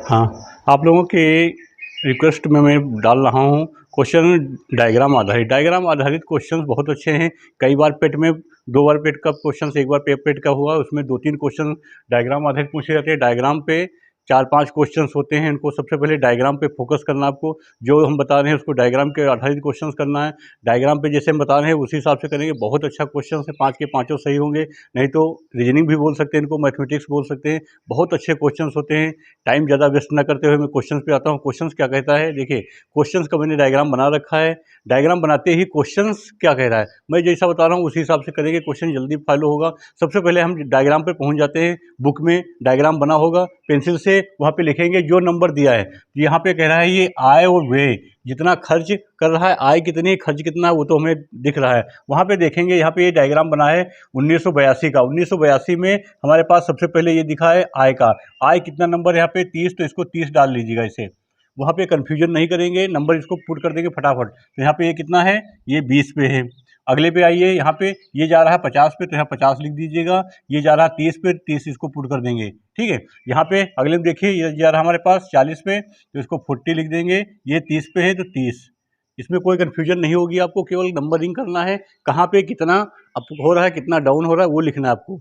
हाँ, आप लोगों के रिक्वेस्ट में मैं डाल रहा हूँ क्वेश्चन डायग्राम आधारित क्वेश्चंस बहुत अच्छे हैं। कई बार पेट में 2 बार पेट का क्वेश्चन, एक बार पेट का हुआ, उसमें 2-3 क्वेश्चन डायग्राम आधारित पूछे जाते हैं। डायग्राम पे 4-5 क्वेश्चंस होते हैं, इनको सबसे पहले डायग्राम पे फोकस करना। आपको जो हम बता रहे हैं उसको डायग्राम के आधारित क्वेश्चंस करना है। डायग्राम पे जैसे हम बता रहे हैं उसी हिसाब से करेंगे। बहुत अच्छा क्वेश्चन है, 5 के पाँचों सही होंगे। नहीं तो रीजनिंग भी बोल सकते हैं, इनको मैथमेटिक्स बोल सकते हैं। बहुत अच्छे क्वेश्चन होते हैं। टाइम ज़्यादा वेस्ट ना करते हुए मैं क्वेश्चंस पे आता हूँ। क्वेश्चंस क्या कहता है, देखिए क्वेश्चंस का मैंने डायग्राम बना रखा है। डायग्राम बनाते ही क्वेश्चंस क्या कह रहा है मैं जैसा बता रहा हूँ उसी हिसाब से करेंगे, क्वेश्चन जल्दी फॉलो होगा। सबसे पहले हम डायग्राम पे पहुँच जाते हैं। बुक में डायग्राम बना होगा, पेंसिल से वहाँ पे लिखेंगे जो नंबर दिया है। यहाँ पे कह रहा है ये आय और व्यय, जितना खर्च कर रहा है, आय कितनी खर्च कितना है वो तो हमें दिख रहा है। वहाँ पे देखेंगे, यहाँ पे ये डायग्राम बना है 1982 का। 1982 में हमारे पास सबसे पहले ये दिखा है आय का। आय कितना नंबर यहाँ पे 30, तो इसको 30 डाल लीजिएगा इसे। वहाँ पे कन्फ्यूजन नहीं करेंगे, नंबर इसको पुट कर देंगे फटाफट। तो यहाँ पे ये कितना है, ये 20 पे है। अगले पे आइए, यहाँ पे ये जा रहा है 50 पे, तो यहाँ 50 लिख दीजिएगा। ये जा रहा है 30 पे, 30 इसको पुट कर देंगे, ठीक है। यहाँ पे अगले में देखिए ये जा रहा है हमारे पास 40 पे, तो इसको 40 लिख देंगे। ये 30 पे है तो 30। इसमें कोई कन्फ्यूजन नहीं होगी, आपको केवल नंबरिंग करना है, कहाँ पे कितना अप हो रहा है, कितना डाउन हो रहा है वो लिखना है आपको।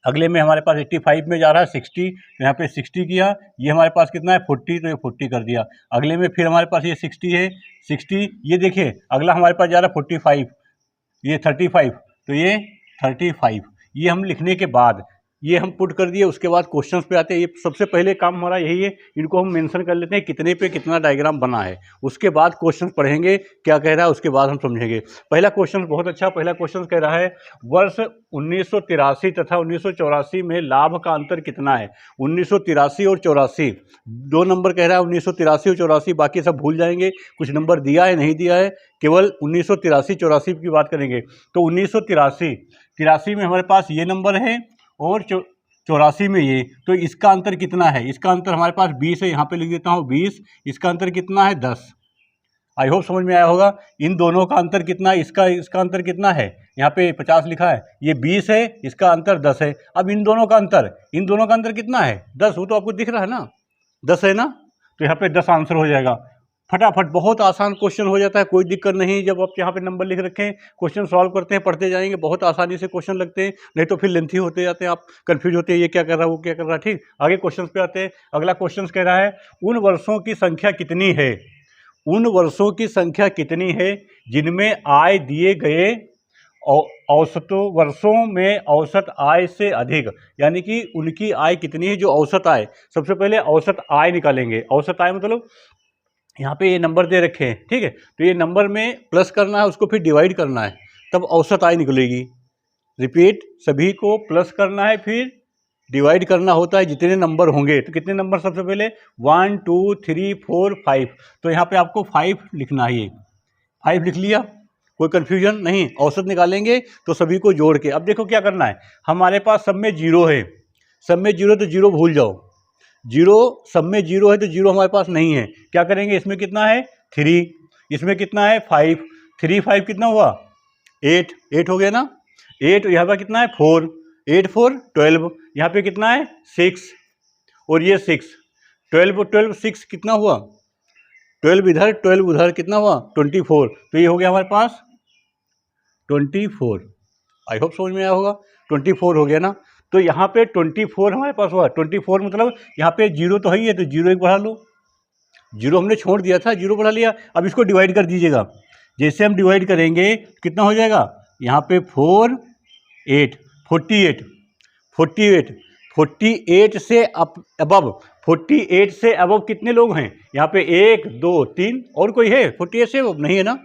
अगले में हमारे पास 85 में जा रहा है 60, तो यहाँ पे 60 किया। ये हमारे पास कितना है 40, तो ये 40 कर दिया। अगले में फिर हमारे पास ये 60 है, 60। ये देखिए अगला हमारे पास जा रहा है 45, ये 35, तो ये 35। ये हम लिखने के बाद ये हम पुट कर दिए। उसके बाद क्वेश्चंस पे आते हैं। ये सबसे पहले काम हमारा यही है, इनको हम मेंशन कर लेते हैं कितने पे कितना डायग्राम बना है। उसके बाद क्वेश्चन पढ़ेंगे क्या कह रहा है, उसके बाद हम समझेंगे। पहला क्वेश्चन बहुत अच्छा, पहला क्वेश्चन कह रहा है वर्ष 1983 तथा 1984 में लाभ का अंतर कितना है। 1983 और 84 दो नंबर कह रहा है, 1983 और 84, बाकी सब भूल जाएंगे। कुछ नंबर दिया है नहीं दिया है, केवल 1983-84 की बात करेंगे। तो 1983 में हमारे पास ये नंबर है और 84 में ये, तो इसका अंतर कितना है। इसका अंतर हमारे पास 20 है, यहाँ पे लिख देता हूँ 20। इसका अंतर कितना है 10। आई होप समझ में आया होगा। इन दोनों का अंतर कितना है, इसका अंतर कितना है, यहाँ पे 50 लिखा है, ये 20 है, इसका अंतर 10 है। अब इन दोनों का अंतर कितना है 10, वो तो आपको दिख रहा है ना, 10 है ना। तो यहाँ पे 10 आंसर हो जाएगा फटाफट। बहुत आसान क्वेश्चन हो जाता है, कोई दिक्कत नहीं। जब आप यहाँ पे नंबर लिख रखें, क्वेश्चन सॉल्व करते हैं, पढ़ते जाएंगे, बहुत आसानी से क्वेश्चन लगते हैं। नहीं तो फिर लेंथी होते जाते हैं, आप कंफ्यूज होते हैं ये क्या कर रहा है वो क्या कर रहा है, ठीक। आगे क्वेश्चन पे आते हैं। अगला क्वेश्चन कह रहा है उन वर्षों की संख्या कितनी है, उन वर्षों की संख्या कितनी है जिनमें आय दिए गए औसतों वर्षों में औसत आय से अधिक, यानी कि उनकी आय कितनी है जो औसत आय। सबसे पहले औसत आय निकालेंगे। औसत आय मतलब यहाँ पे ये नंबर दे रखे हैं, ठीक है। तो ये नंबर में प्लस करना है, उसको फिर डिवाइड करना है, तब औसत आय निकलेगी। रिपीट, सभी को प्लस करना है, फिर डिवाइड करना होता है जितने नंबर होंगे। तो कितने नंबर, सबसे पहले 1 2 3 4 5, तो यहाँ पे आपको 5 लिखना है। ये 5 लिख लिया, कोई कन्फ्यूजन नहीं। औसत निकालेंगे तो सभी को जोड़ के, अब देखो क्या करना है। हमारे पास सब में 0 है, सब में 0, तो 0 भूल जाओ। 0 सब में 0 है, तो 0 हमारे पास नहीं है। क्या करेंगे, इसमें कितना है 3, इसमें कितना है 5, 3 5 कितना हुआ 8, 8 हो गया ना। 8 यहाँ पर कितना है 4, 8 4 12, यहाँ पे कितना है 6, और ये 6, 12 12 6 कितना हुआ 12 इधर 12 उधर, कितना हुआ 24। तो ये हो गया हमारे पास 24। आई होप समझ में आया होगा। 24 हो गया ना। तो यहाँ पे 24 हमारे पास हुआ। 24 मतलब यहाँ पे 0 तो है ही है, तो 0 एक बढ़ा लो। 0 हमने छोड़ दिया था, 0 बढ़ा लिया। अब इसको डिवाइड कर दीजिएगा। जैसे हम डिवाइड करेंगे कितना हो जाएगा, यहाँ पे 4 8 48 48 48 से अबव, 48 से अबव कितने लोग हैं यहाँ पे, 1 2 3, और कोई है 48 से अबव नहीं है ना।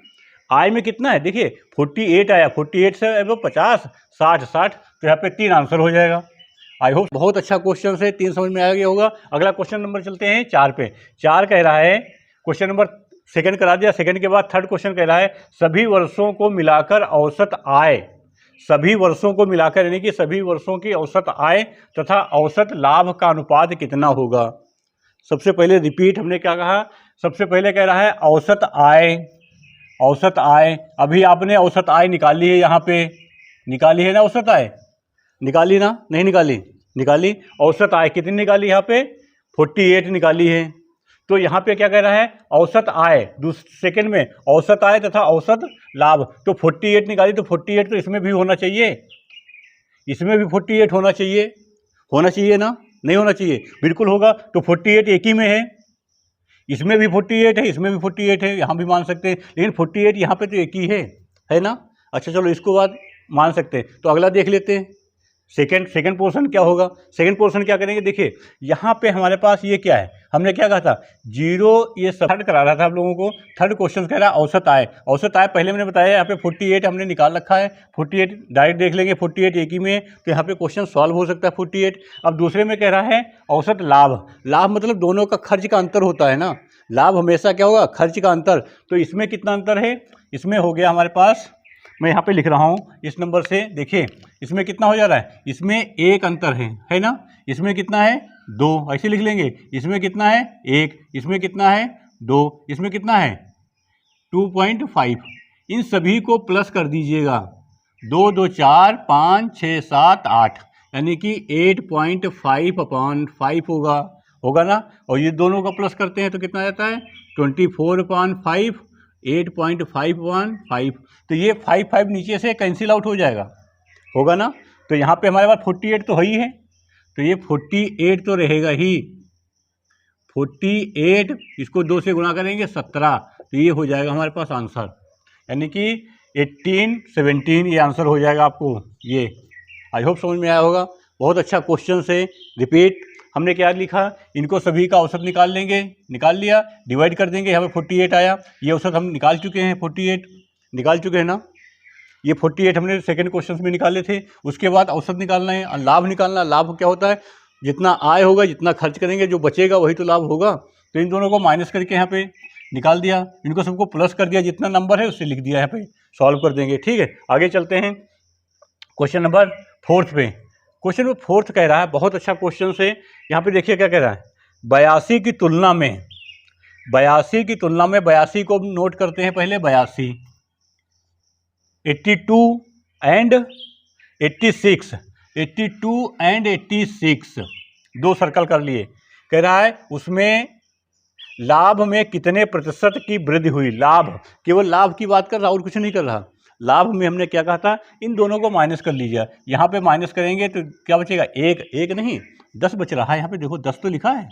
आय में कितना है देखिए 48 आया, 48 से अबव 50 60 60, तो यहाँ पे 3 आंसर हो जाएगा। आई होप बहुत अच्छा क्वेश्चन है, 3 समझ में आ गया होगा। अगला क्वेश्चन नंबर चलते हैं 4 पे। 4 कह रहा है, क्वेश्चन नंबर सेकंड करा दिया, सेकंड के बाद थर्ड क्वेश्चन कह रहा है सभी वर्षों को मिलाकर औसत आय, सभी वर्षों को मिलाकर यानी कि सभी वर्षों की औसत आय तथा औसत लाभ का अनुपात कितना होगा। सबसे पहले रिपीट, हमने क्या कहा, सबसे पहले कह रहा है औसत आय, औसत आय। अभी आपने औसत आय निकाली है, यहाँ पे निकाली है ना औसत आय, निकाली ना, नहीं निकाली, निकाली। औसत आय कितनी निकाली यहाँ पे 48 निकाली है। तो यहाँ पे क्या कह रहा है, औसत आय, सेकंड में औसत आय तथा औसत लाभ। तो 48 निकाली, तो 48 तो इसमें भी होना चाहिए, इसमें भी 48 होना चाहिए, होना चाहिए ना, नहीं होना चाहिए, बिल्कुल होगा। तो 48 एक ही में है, इसमें भी 48 है, इसमें भी 48 है, यहाँ भी मान सकते हैं, लेकिन 48 यहाँ पे तो एक ही है ना। अच्छा चलो इसको बात मान सकते हैं। तो अगला देख लेते हैं, सेकंड पोर्शन क्या होगा। सेकंड पोर्शन क्या करेंगे, देखिए यहाँ पे हमारे पास ये क्या है, हमने क्या कहा था, जीरो, ये थर्ड करा रहा था आप लोगों को। थर्ड क्वेश्चन कह रहा है औसत आय। औसत आय पहले मैंने बताया, यहाँ पे 48 हमने निकाल रखा है, 48 डायरेक्ट देख लेंगे, 48 एक ही में, तो यहाँ पे क्वेश्चन सॉल्व हो सकता है 48। अब दूसरे में कह रहा है औसत लाभ। लाभ मतलब दोनों का खर्च का अंतर होता है ना, लाभ हमेशा क्या होगा, खर्च का अंतर। तो इसमें कितना अंतर है, इसमें हो गया हमारे पास, मैं यहाँ पे लिख रहा हूँ इस नंबर से, देखिए इसमें कितना हो जा रहा है, इसमें एक अंतर है ना, इसमें कितना है 2, ऐसे लिख लेंगे, इसमें कितना है 1, इसमें कितना है 2, इसमें कितना है 2.5। इन सभी को प्लस कर दीजिएगा, 2 2 4 5 6 7 8, यानी कि 8.5/5 होगा ना। और ये दोनों का प्लस करते हैं तो कितना आता है 24/5, 8.5/5। तो ये 5 नीचे से कैंसिल आउट हो जाएगा, होगा ना। तो यहाँ पे हमारे पास 48 तो ही है, तो ये 48 तो रहेगा ही, 48 इसको 2 से गुणा करेंगे 17, तो ये हो जाएगा हमारे पास आंसर, यानी कि 18 17 ये आंसर हो जाएगा आपको। ये आई होप समझ में आया होगा। बहुत अच्छा क्वेश्चन है। रिपीट, हमने क्या लिखा, इनको सभी का औसत निकाल लेंगे, निकाल लिया, डिवाइड कर देंगे, यहाँ पे 48 आया, ये औसत हम निकाल चुके हैं, 48 निकाल चुके हैं ना, ये 48 हमने सेकंड क्वेश्चन में निकाले थे। उसके बाद औसत निकालना है, लाभ निकालना। लाभ क्या होता है, जितना आय होगा जितना खर्च करेंगे जो बचेगा वही तो लाभ होगा। तो इन दोनों को माइनस करके यहाँ पे निकाल दिया, इनको सबको प्लस कर दिया, जितना नंबर है उससे लिख दिया, यहाँ पे सॉल्व कर देंगे। ठीक है, आगे चलते हैं क्वेश्चन नंबर 4 पे। क्वेश्चन नंबर 4 कह रहा है, बहुत अच्छा क्वेश्चन है। यहाँ पे देखिए क्या कह रहा है, 82 की तुलना में, 82 की तुलना में, 82 को नोट करते हैं पहले, 82, 82 एंड 86, 82 एंड 86 दो सर्कल कर लिए। कह रहा है उसमें लाभ में कितने प्रतिशत की वृद्धि हुई। लाभ, केवल लाभ की बात कर रहा, और कुछ नहीं कर रहा। लाभ में हमने क्या कहा था, इन दोनों को माइनस कर लीजिए। यहाँ पे माइनस करेंगे तो क्या बचेगा, एक नहीं 10 बच रहा है। यहाँ पे देखो 10 तो लिखा है,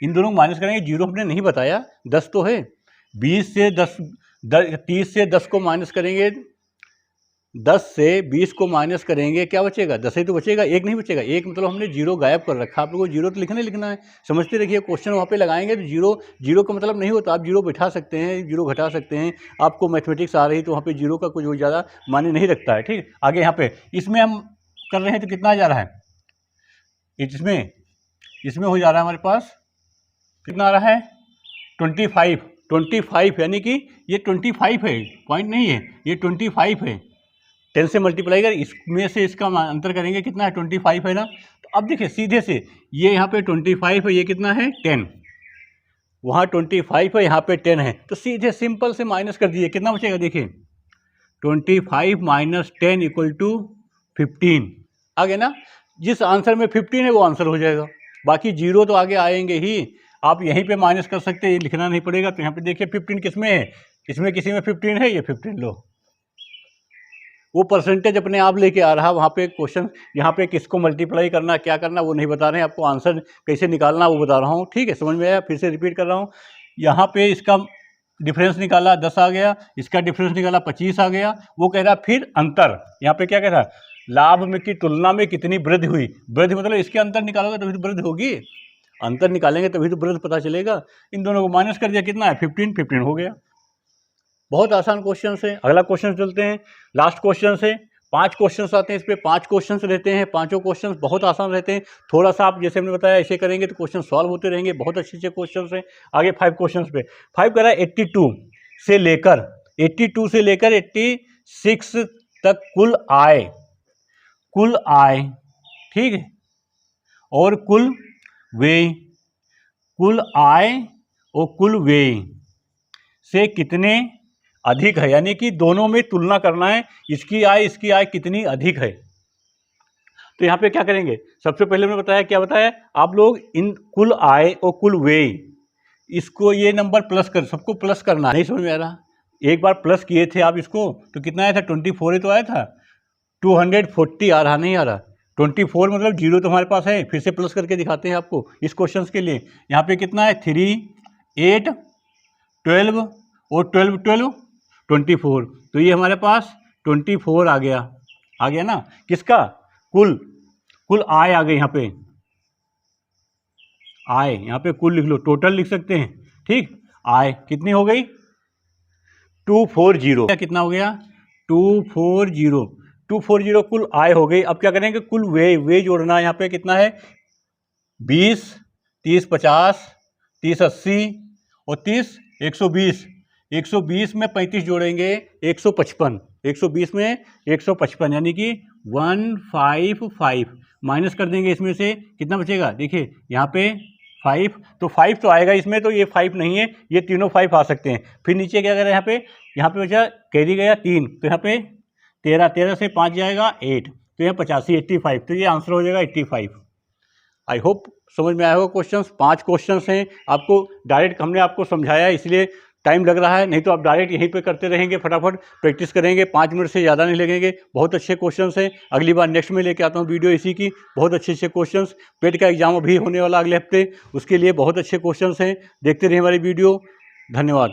इन दोनों को माइनस करेंगे, 0 हमने नहीं बताया, 10 तो है। 20 से 10, 30 से 10 को माइनस करेंगे, 10 से 20 को माइनस करेंगे, क्या बचेगा, 10 ही तो बचेगा, एक नहीं बचेगा। एक मतलब हमने 0 गायब कर रखा। आप लोगों को 0 तो लिखना है, समझते रखिए। क्वेश्चन वहाँ पे लगाएंगे तो 0 का मतलब नहीं होता, आप 0 बिठा सकते हैं, 0 घटा सकते हैं। आपको मैथमेटिक्स आ रही तो वहाँ पे 0 का कुछ ज़्यादा मायने नहीं रखता है। ठीक, आगे यहाँ पे इसमें हम कर रहे हैं तो कितना जा रहा है, इसमें हो जा रहा है हमारे पास, कितना आ रहा है 25, यानी कि ये 25 है, पॉइंट नहीं है, ये 25 है। 10 से मल्टीप्लाई कर, इसमें से इसका अंतर करेंगे, कितना है 25 है ना। तो अब देखिए सीधे से, ये यहाँ पे 25 है, ये कितना है 10, वहाँ 25 है, यहाँ पे 10 है, तो सीधे सिंपल से माइनस कर दीजिए, कितना बचेगा, देखिए 25 माइनस 10 इक्वल टू 15 आ गया ना। जिस आंसर में 15 है वो आंसर हो जाएगा, बाकी 0 तो आगे आएंगे ही। आप यहीं पे माइनस कर सकते हैं, ये लिखना नहीं पड़ेगा। तो यहाँ पे देखिए 15 किस में है, इसमें किसी में 15 है, ये 15 लो, वो परसेंटेज अपने आप लेके आ रहा। वहाँ पे क्वेश्चन, यहाँ पे किसको मल्टीप्लाई करना, क्या करना वो नहीं बता रहे हैं आपको, आंसर कैसे निकालना वो बता रहा हूँ। ठीक है, समझ में आया, फिर से रिपीट कर रहा हूँ। यहाँ पे इसका डिफरेंस निकाला 10 आ गया, इसका डिफरेंस निकाला 25 आ गया। वो कह रहा फिर अंतर, यहाँ पे क्या कह रहा, लाभ में की तुलना में कितनी वृद्धि हुई। वृद्धि मतलब इसके अंतर निकालोगे तभी तो वृद्धि होगी, अंतर निकालेंगे तभी तो वृद्धि पता चलेगा। इन दोनों को माइनस कर दिया, कितना है 15 हो गया। बहुत आसान क्वेश्चन है। अगला क्वेश्चन चलते हैं, लास्ट क्वेश्चन है। 5 क्वेश्चंस आते हैं इस पे, 5 क्वेश्चंस रहते हैं, पांचों क्वेश्चंस बहुत आसान रहते हैं। थोड़ा सा आप जैसे हमने बताया ऐसे करेंगे तो क्वेश्चन सॉल्व होते रहेंगे, बहुत अच्छे क्वेश्चंस हैं। आगे 5 क्वेश्चंस पे, 5 कह रहा है 82 से लेकर 86 तक कुल आय, ठीक है, और कुल आय और कुल व्यय से कितने अधिक है, यानी कि दोनों में तुलना करना है, इसकी आय कितनी अधिक है। तो यहाँ पे क्या करेंगे, सबसे पहले मैंने बताया, क्या बताया आप लोग, इन कुल आय और कुल व्यय, इसको ये नंबर प्लस कर, सबको प्लस करना। नहीं समझ में आ रहा, एक बार प्लस किए थे आप इसको तो कितना आया था, 24 ही तो आया था, 240 आ रहा, नहीं आ रहा, 24 मतलब जीरो तो हमारे पास है, फिर से प्लस करके दिखाते हैं आपको इस क्वेश्चन के लिए। यहाँ पे कितना है, 3, 8, 12 और 12, 12, 24, तो ये हमारे पास 24 आ गया ना, किसका, कुल आय आ गई, यहाँ पे आय, यहाँ पे कुल लिख लो, टोटल लिख सकते हैं, ठीक। आय कितनी हो गई, 240, कितना हो गया, 240 कुल आय हो गई। अब क्या करेंगे, कुल व्यय जोड़ना है, यहाँ पे कितना है, 20, 30, 50, 30, 80 और 30, 120, 120 में 35 जोड़ेंगे, 155, 120 में 155, यानी कि 155 माइनस कर देंगे, इसमें से कितना बचेगा, देखिए यहाँ पे 5, तो 5 तो आएगा इसमें, तो ये 5 नहीं है, ये तीनों 5 आ सकते हैं। फिर नीचे क्या करें, यहाँ पे बचा, कैरी गया 3, तो यहाँ पे 13 से 5 जाएगा 8, तो यहाँ 85, 85, तो ये आंसर हो जाएगा 85। आई होप समझ में आया होगा क्वेश्चंस। 5 क्वेश्चंस हैं, आपको डायरेक्ट हमने आपको समझाया इसलिए टाइम लग रहा है, नहीं तो आप डायरेक्ट यहीं पे करते रहेंगे, फटाफट प्रैक्टिस करेंगे, 5 मिनट से ज़्यादा नहीं लगेंगे। बहुत अच्छे क्वेश्चंस हैं, अगली बार नेक्स्ट में लेके आता हूँ वीडियो इसी की, बहुत अच्छे क्वेश्चंस। पेट का एग्जाम अभी होने वाला अगले हफ्ते, उसके लिए बहुत अच्छे क्वेश्चंस हैं, देखते रहिए हमारी वीडियो। धन्यवाद।